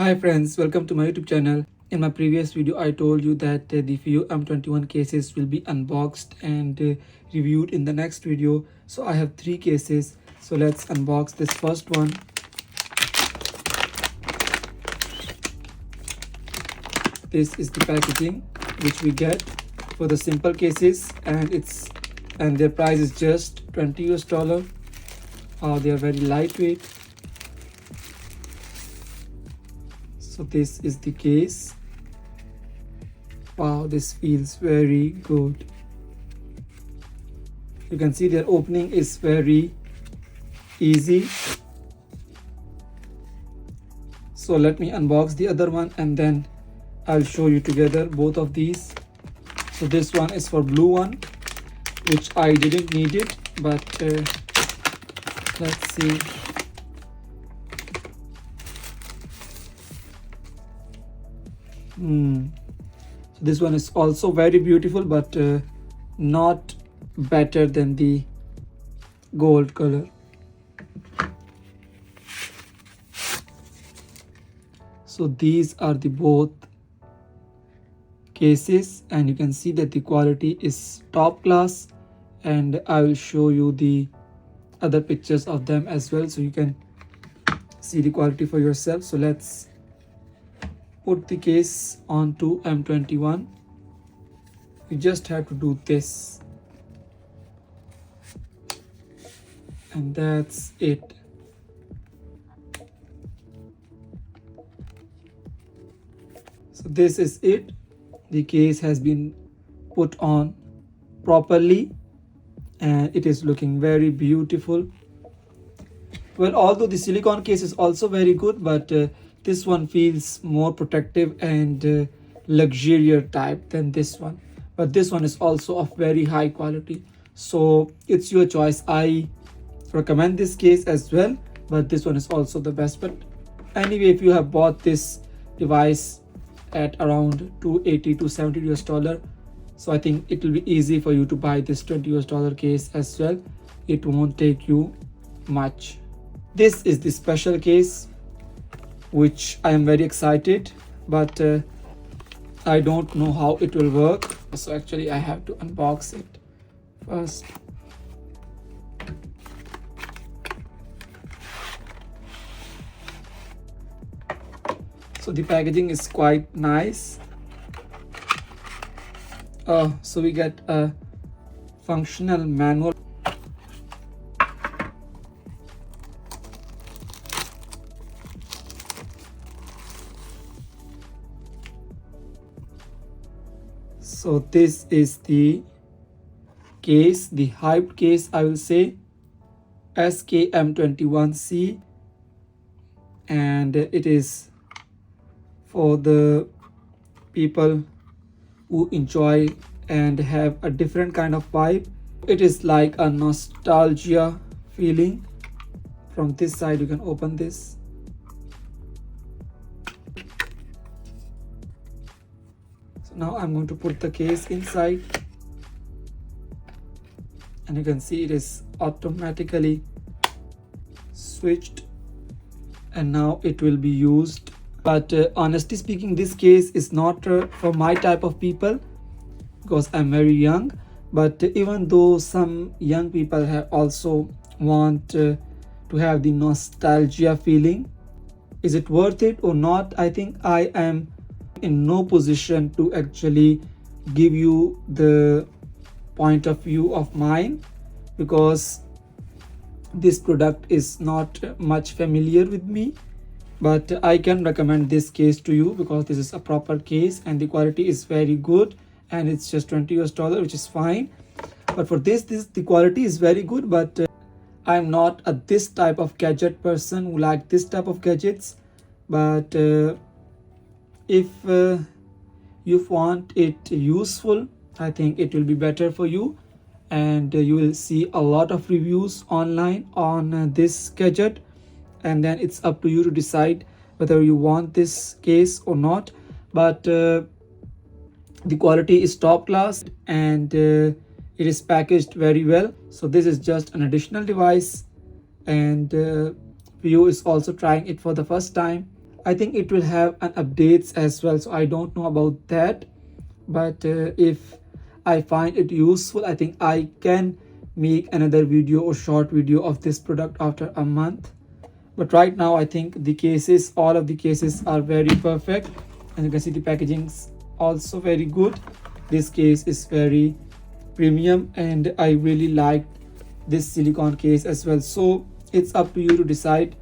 Hi friends, welcome to my YouTube channel. In my previous video, I told you that the few M21 cases will be unboxed and reviewed in the next video. So I have 3 cases. So let's unbox this first one. This is the packaging which we get for the simple cases, and their price is just $20 US. They are very lightweight. So this is the case. Wow, this feels very good. You can see their opening is very easy. So let me unbox the other one and then I'll show you together both of these. So this one is for blue one, which I didn't need it, but let's see. So this one is also very beautiful, but not better than the gold color. So these are the both cases, and you can see that the quality is top class, and I will show you the other pictures of them as well so you can see the quality for yourself. So let's put the case onto M21. You just have to do this, and that's it. So this is it. The case has been put on properly and it is looking very beautiful. Well, although the silicone case is also very good, but this one feels more protective and luxurious type than this one. But this one is also of very high quality. So it's your choice. I recommend this case as well, but this one is also the best. But anyway, if you have bought this device at around $280 to $70, so I think it will be easy for you to buy this $20 case as well. It won't take you much. This is the special case, which I am very excited, but I don't know how it will work. So actually I have to unbox it first. So the packaging is quite nice. So we get a functional manual. So this is the case, the hyped case, I will say, SKM21C, and it is for the people who enjoy and have a different kind of vibe. It is like a nostalgia feeling. From this side you can open this. So now I'm going to put the case inside, and you can see it is automatically switched, and now it will be used. But honestly speaking, this case is not for my type of people because I'm very young. But even though some young people have also want to have the nostalgia feeling, is it worth it or not? I think I am in no position to actually give you the point of view of mine, because this product is not much familiar with me. But I can recommend this case to you because this is a proper case and the quality is very good, and it's just $20, which is fine. But for this the quality is very good, but I'm not a this type of gadget person who like this type of gadgets. But if you want it useful, I think it will be better for you, and you will see a lot of reviews online on this gadget, and then it's up to you to decide whether you want this case or not. But the quality is top class, and it is packaged very well. So this is just an additional device, and View is also trying it for the first time. I think it will have an updates as well, so I don't know about that. But if I find it useful, I think I can make another video or short video of this product after a month. But right now I think the cases, all of the cases are very perfect, and you can see the packaging's also very good. This case is very premium and I really liked this silicone case as well. So it's up to you to decide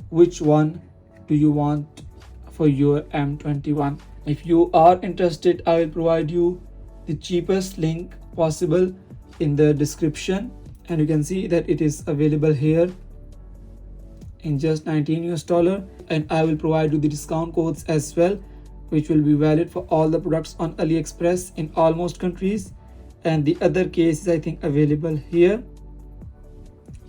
which one do you want for your M21. If you are interested, I will provide you the cheapest link possible in the description, and you can see that it is available here in just 19 US dollar, and I will provide you the discount codes as well, which will be valid for all the products on AliExpress in almost countries. And the other case is I think available here.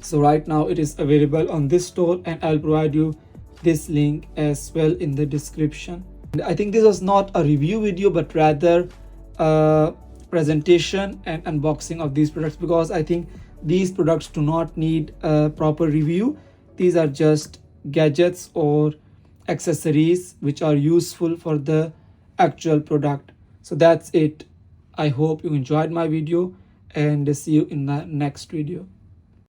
So right now it is available on this store, and I'll provide you this link as well in the description. And I think this was not a review video but rather a presentation and unboxing of these products, because I think these products do not need a proper review. These are just gadgets or accessories which are useful for the actual product. So that's it. I hope you enjoyed my video, and see you in the next video.